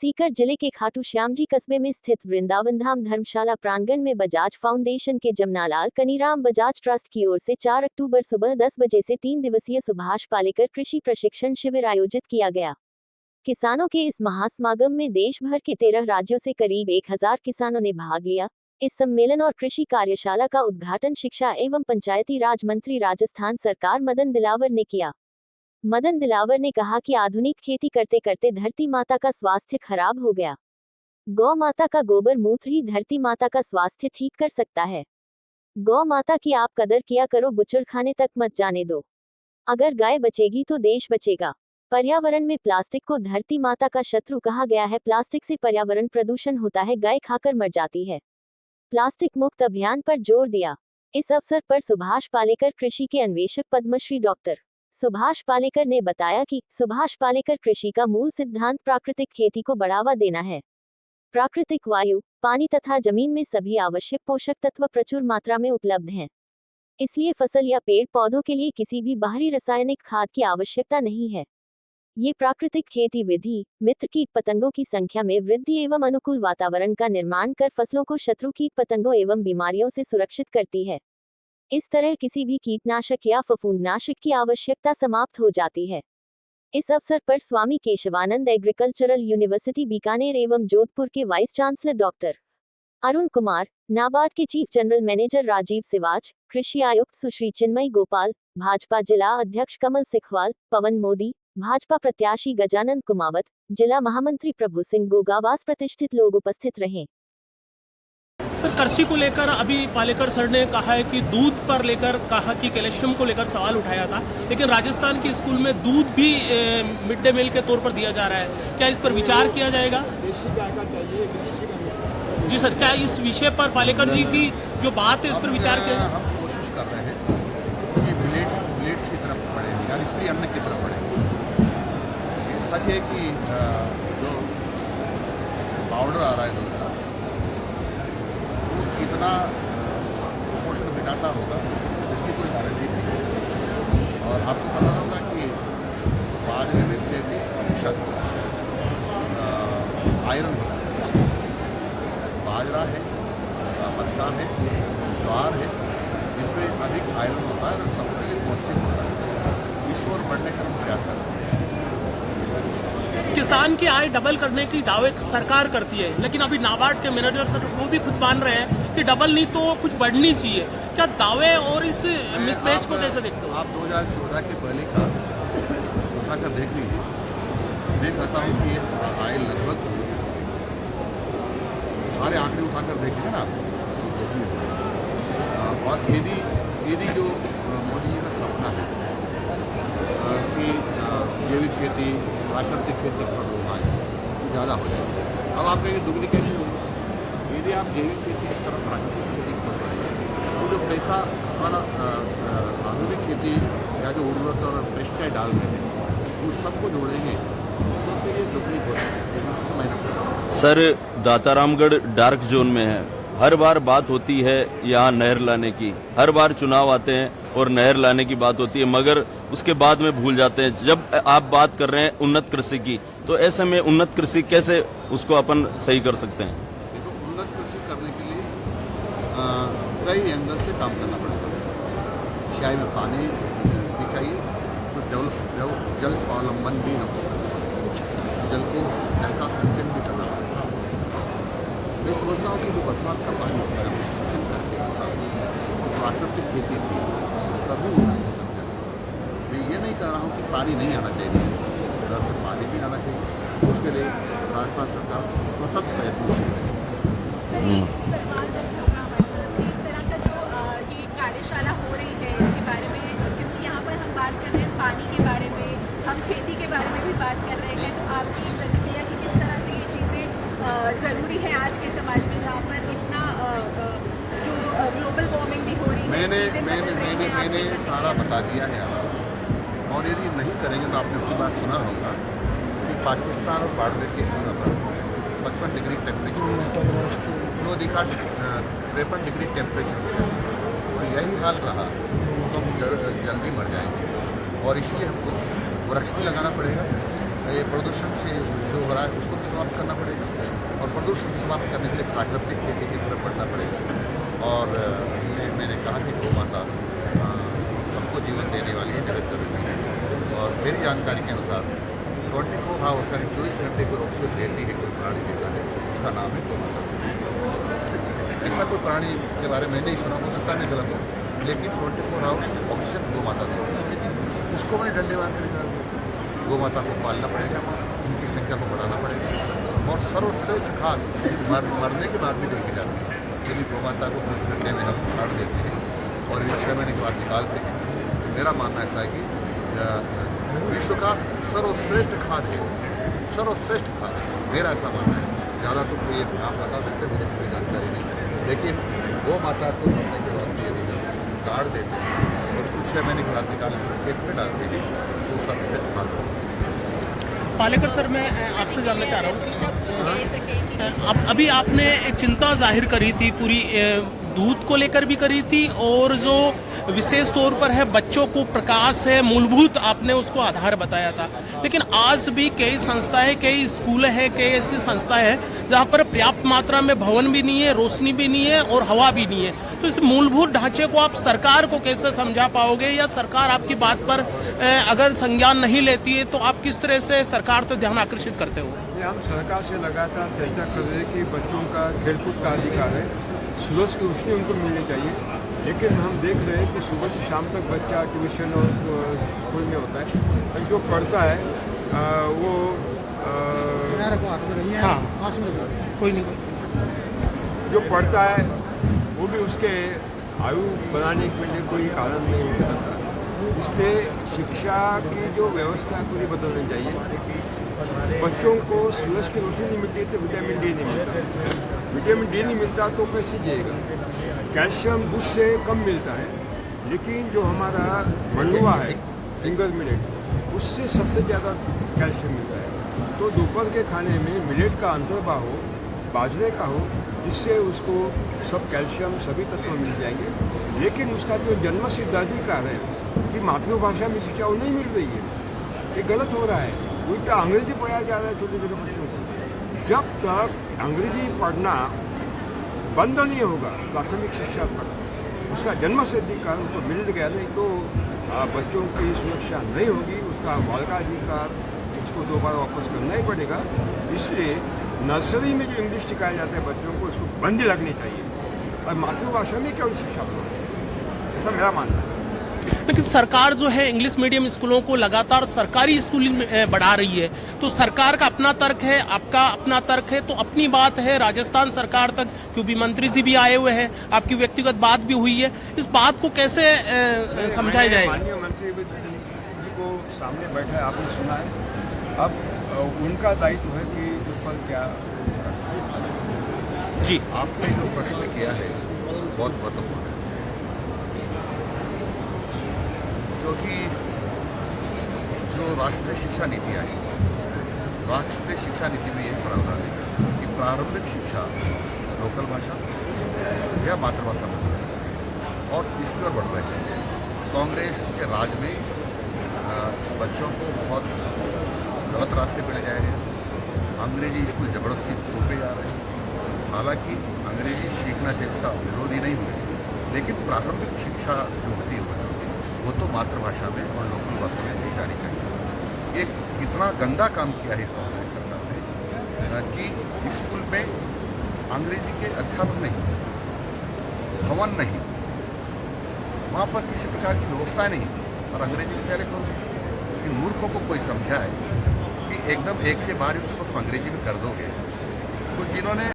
सीकर जिले के खाटू श्यामजी कस्बे में स्थित वृंदावन धाम धर्मशाला प्रांगण में बजाज फाउंडेशन के जमनालाल कनीराम बजाज ट्रस्ट की ओर से 4 अक्टूबर सुबह 10 बजे से 3 दिवसीय सुभाष पालेकर कृषि प्रशिक्षण शिविर आयोजित किया गया। किसानों के इस महासमागम में देश भर के 13 राज्यों से करीब 1000 किसानों ने भाग लिया। इस सम्मेलन और कृषि कार्यशाला का उद्घाटन शिक्षा एवं पंचायती राज मंत्री राजस्थान सरकार मदन दिलावर ने किया। मदन दिलावर ने कहा कि आधुनिक खेती करते करते धरती माता का स्वास्थ्य खराब हो गया। गौ माता का गोबर मूत्र ही धरती माता का स्वास्थ्य ठीक कर सकता है। गौ माता की आप कदर किया करो, बुचड़खाने तक मत जाने दो। अगर गाय बचेगी तो देश बचेगा। पर्यावरण में प्लास्टिक को धरती माता का शत्रु कहा गया है। प्लास्टिक से पर्यावरण प्रदूषण होता है, गाय खाकर मर जाती है। प्लास्टिक मुक्त अभियान पर जोर दिया। इस अवसर पर सुभाष पालेकर कृषि के अन्वेषक पद्मश्री डॉक्टर सुभाष पालेकर ने बताया कि सुभाष पालेकर कृषि का मूल सिद्धांत प्राकृतिक खेती को बढ़ावा देना है। प्राकृतिक वायु, पानी तथा जमीन में सभी आवश्यक पोषक तत्व प्रचुर मात्रा में उपलब्ध हैं। इसलिए फसल या पेड़ पौधों के लिए किसी भी बाहरी रासायनिक खाद की आवश्यकता नहीं है। ये प्राकृतिक खेती विधि मित्र कीट पतंगों की संख्या में वृद्धि एवं अनुकूल वातावरण का निर्माण कर फसलों को शत्रु कीट पतंगों एवं बीमारियों से सुरक्षित करती है। इस तरह किसी भी कीटनाशक या फफूंदनाशक की आवश्यकता समाप्त हो जाती है। इस अवसर पर स्वामी केशवानंद एग्रीकल्चरल यूनिवर्सिटी बीकानेर एवं जोधपुर के vice chancellor doctor Arun Kumar, NABARD के chief general manager Rajeev Siwach, कृषि आयुक्त सुश्री चिन्मयी गोपाल, भाजपा जिला अध्यक्ष कमल सिखवाल, पवन मोदी, भाजपा प्रत्याशी गजानंद कुमावत, जिला महामंत्री प्रभु सिंह गोगावास प्रतिष्ठित लोग उपस्थित रहे। सर, कृषि को लेकर अभी पालेकर सर ने कहा है कि दूध पर लेकर कहा कि कैल्शियम को लेकर सवाल उठाया था, लेकिन राजस्थान के स्कूल में दूध भी मिड डे मील के तौर पर दिया जा रहा है। क्या इस पर विचार किया जाएगा? देशी गाय का चाहिए, विदेशी का नहीं। जी सर, क्या इस विषय पर पालेकर जी की जो बात है उस पर विचार किया? हम कोशिश कर रहे हैं कि मिलेट्स की तरफ बढ़े, यानी श्री अन्न की तरफ बढ़े। ये सच है कि जो पाउडर आ रहा है दूध का, वो कितना पोषण घटाता होगा इसकी कोई गारंटी नहीं। और आपको पता होगा कि बाजरे में 37% आयरन होता है। बाजरा है, मक्का है, ज्वार है, इनमें अधिक आयरन होता है और सबके लिए पौष्टिक होता है। इस ओर बढ़ने का हम प्रयास करते हैं। किसान की आय डबल करने की दावे सरकार करती है, लेकिन अभी नाबार्ड के मैनेजर सर वो भी खुद मान रहे हैं कि डबल नहीं तो कुछ बढ़नी चाहिए। क्या दावे और इस मिसमैच को कैसे देखते हो? आप 2014 के पहले का उठाकर देख लीजिए। मैं कहता हूँ कि आय लगभग सारे आंकड़े उठाकर देखेंगे ना आप, तो देखिए। और यदि जो मोदी जी का सपना है कि जैविक खेती, प्राकृतिक खेती पर लोग आए, ज़्यादा हो जाए। अब आप कहेंगे दुगनी कैसे होगी? यदि आप जैविक खेती की तरफ प्राकृतिक खेती पर बढ़े तो जो पैसा हमारा आधुनिक खेती या जो उर्वरक और पेस्टिसाइड डाल रहे हैं उन सबको जोड़ेंगे तो फिर ये दुगनी हो सकती है, माइनस होगा। सर, दातारामगढ़ डार्क जोन में है। हर बार बात होती है यहाँ नहर लाने की, हर बार चुनाव आते हैं और नहर लाने की बात होती है, मगर उसके बाद में भूल जाते हैं। जब आप बात कर रहे हैं उन्नत कृषि की, तो ऐसे में उन्नत कृषि कैसे उसको अपन सही कर सकते हैं? देखो, उन्नत कृषि करने के लिए कई एंगल से काम करना पड़ेगा। सिंचाई में पानी भी चाहिए, तो जल स्वावलंबन भी हमको जल का संचयन भी करना पड़ेगा। मैं समझता हूँ कि जो बरसात का पानी होता है वो संचयन करके प्राकृतिक खेती की तभी उन्नत हो सकता है। मैं ये नहीं कह रहा हूँ कि पानी नहीं आना चाहिए, दरअसल पानी भी आना चाहिए। उसके लिए राजस्थान सरकार सतत प्रयत्नशील है। इस तरह का जो ये कार्यशाला हो रही है इसके बारे में, क्योंकि यहाँ पर हम बात कर रहे हैं पानी के बारे में, हम खेती के बारे में भी बात कर रहे हैं, तो आपकी प्रतिक्रिया की किस तरह से ये चीज़ें ज़रूरी है आज के समाज में जहाँ पर इतना जो ग्लोबल वार्मिंग भी हो रही है? मैंने सारा बता दिया है आपको। और यदि नहीं करेंगे तो आपने अपनी बात सुना होगा कि पाकिस्तान और बांग्लादेश की सीमा पर 55 डिग्री टेम्परेचर, उन्होंने दिखा 53 डिग्री टेम्परेचर। तो यही हाल रहा तो हम जल्दी मर जाएंगे। और इसलिए हमको वृक्ष भी लगाना पड़ेगा, ये प्रदूषण से जो हो रहा है उसको समाप्त करना पड़ेगा और प्रदूषण समाप्त करने के लिए प्राकृतिक खेती की तरफ बढ़ना पड़ेगा। और मैंने कहा कि गौ माता सबको जीवन देने वाली है, जगत जननी है। और मेरी जानकारी के अनुसार 24 आवर्स यानी 24 घंटे कोई ऑक्सीजन देती है, कोई प्राणी देता है, उसका नाम है गौ माता। ऐसा कोई प्राणी के बारे में नहीं सुना, हो सकता मैं गलत हूँ, लेकिन 24 आवर्स ऑक्सीजन गौ माता देती है। उसको मैंने डंडे मार कर निकाल दिया। गौ माता को पालना पड़ेगा, उनकी संख्या को बढ़ाना पड़ेगा और सर्वश्रेष्ठ खाद मरने के बाद भी देखी जाती है। यदि गौ माता को कुछ घंटे में हम छाड़ देते हैं और ये 6 महीने के बाद निकालते हैं, तो मेरा मानना ऐसा है कि विश्व का सर्वश्रेष्ठ खाद है, सर्वश्रेष्ठ खाद है, मेरा ऐसा मानना है। ज़्यादा तो कोई आप बता सकते, मुझे कोई जानकारी नहीं, लेकिन गौ माता को मरने के बाद भी यदि हम काट देते हैं और कुछ 6 महीने के बाद निकाल खेत में डालते हैं तो सर्वश्रेष्ठ खाद है। पालेकर सर, मैं आपसे जानना चाह रहा हूँ, अब अभी आपने एक चिंता जाहिर करी थी पूरी दूध को लेकर भी करी थी, और जो विशेष तौर पर है बच्चों को प्रकाश है मूलभूत, आपने उसको आधार बताया था। लेकिन आज भी कई संस्थाएं, कई स्कूल है, कई ऐसी संस्थाएं हैं जहां पर पर्याप्त मात्रा में भवन भी नहीं है, रोशनी भी नहीं है और हवा भी नहीं है। तो इस मूलभूत ढांचे को आप सरकार को कैसे समझा पाओगे, या सरकार आपकी बात पर अगर संज्ञान नहीं लेती है तो आप किस तरह से सरकार तो ध्यान आकर्षित करते हो? हम सरकार से लगातार चर्चा कर रहे हैं कि बच्चों का खेलकूद का अधिकार है, सूरज की रोशनी उनको मिलनी चाहिए। लेकिन हम देख रहे हैं कि सुबह से शाम तक बच्चा ट्यूशन और स्कूल में होता है, और जो पढ़ता है वो हाँ, कोई नहीं, जो पढ़ता है वो भी उसके आयु बनाने के लिए कोई कारण नहीं बताता। इसलिए शिक्षा की जो व्यवस्था है पूरी बदलनी चाहिए। बच्चों को सूरज की रोशनी नहीं मिलती तो विटामिन डी नहीं मिलता, विटामिन डी नहीं मिलता तो कैसे जिएगा। कैल्शियम दूध से कम मिलता है, लेकिन जो हमारा मंडुआ है फिंगर मिलेट, उससे सबसे ज़्यादा कैल्शियम मिलता है। तो दोपहर के खाने में मिलेट का अंतर्भाह हो, बाजरे का हो, जिससे उसको सब कैल्शियम सभी तत्व मिल जाएंगे। लेकिन उसका जो जन्मसिद्ध अधिकार है कि मातृभाषा में शिक्षा वो नहीं मिल रही है, ये गलत हो रहा है। उल्टा अंग्रेजी पढ़ाया जा रहा है छोटे छोटे बच्चों को। जब तक अंग्रेजी पढ़ना बंद नहीं होगा प्राथमिक शिक्षा तक, उसका जन्मसिद्ध अधिकार उनको मिल गया, नहीं तो बच्चों की सुरक्षा नहीं होगी, उसका बालिकाधिकार उसको दोबारा वापस करना ही पड़ेगा। इसलिए नर्सरी में जो इंग्लिश सिखाया जाता है बच्चों को, उसको बंदी लगनी चाहिए और मातृभाषा में केवल शिक्षा पाओ, ऐसा मेरा मानना है। लेकिन सरकार जो है इंग्लिश मीडियम स्कूलों को लगातार सरकारी स्कूल में बढ़ा रही है, तो सरकार का अपना तर्क है, आपका अपना तर्क है, तो अपनी बात है राजस्थान सरकार तक, क्योंकि मंत्री जी भी आए हुए हैं, आपकी व्यक्तिगत बात भी हुई है, इस बात को कैसे समझाया जाएगा? माननीय मंत्री जी को सामने बैठा है, आपने सुना है, अब उनका दायित्व है कि उस पर क्या। जी, आपने जो प्रश्न किया है बहुत महत्वपूर्ण है, क्योंकि जो राष्ट्रीय शिक्षा नीति आई, राष्ट्रीय शिक्षा नीति में यही प्रावधान है कि प्रारंभिक शिक्षा लोकल भाषा या मातृभाषा में हो रही है और इसकी ओर बढ़ रहे हैं। कांग्रेस के राज में बच्चों को बहुत गलत रास्ते पर ले जाया गया, अंग्रेजी स्कूल जबरदस्ती थोपे जा रहे हैं। हालांकि अंग्रेजी सीखना चाहिए, इसका विरोध ही नहीं हुआ, लेकिन प्रारंभिक शिक्षा जो होती है बच्चों की, वो तो मातृभाषा में और लोकल भाषा में दी जानी चाहिए। ये कितना गंदा काम किया है इस कांग्रेस सरकार ने कि स्कूल में अंग्रेजी के अध्यापन नहीं, भवन नहीं, वहाँ पर किसी प्रकार की व्यवस्था नहीं, और अंग्रेजी विद्यालय खोल रहे। इन मूर्खों को कोई समझाए कि एकदम 1 से 12 तक तो तुम अंग्रेजी में कर दोगे। तो जिन्होंने